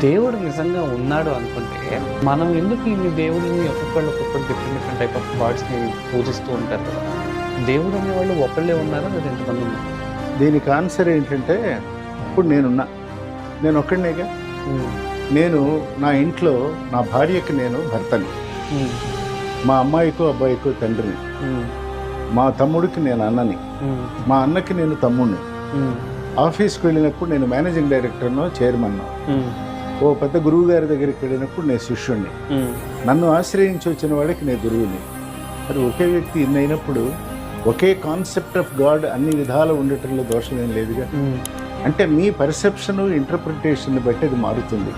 దేవుడు నిజంగా ఉన్నాడు అనుకుంటే మనం ఎందుకు ఇన్ని దేవుడిని ఒక్కొక్కళ్ళు డిఫరెంట్ డిఫరెంట్ టైప్ ఆఫ్ గాడ్స్ని పూజిస్తూ ఉంటారు కదా. దేవుడు అనేవాళ్ళు ఒకళ్ళే ఉన్నారా లేదా ఎంతమంది ఉన్నారు? దీనికి ఆన్సర్ ఏంటంటే, ఇప్పుడు నేను ఒక్కడినేగా. నేను నా ఇంట్లో నా భార్యకి నేను భర్తని, మా అమ్మాయికో అబ్బాయికో తండ్రిని, మా తమ్ముడికి నేను అన్నని, మా అన్నకి నేను తమ్ముడిని. ఆఫీస్కి వెళ్ళినప్పుడు నేను మేనేజింగ్ డైరెక్టర్నో చైర్మన్నో, ఓ పెద్ద గురువు గారి దగ్గరికి వెళ్ళినప్పుడు నేను శిష్యుణ్ణి, నన్ను ఆశ్రయించి వచ్చిన వాడికి నేను గురువుని. మరి ఒకే వ్యక్తి ఇన్ని అయినప్పుడు ఒకే కాన్సెప్ట్ ఆఫ్ గాడ్ అన్ని విధాలు ఉండటంలో దోషం ఏం లేదుగా. అంటే మీ పర్సెప్షన్ ఇంటర్ప్రిటేషన్ బట్టి అది మారుతుంది.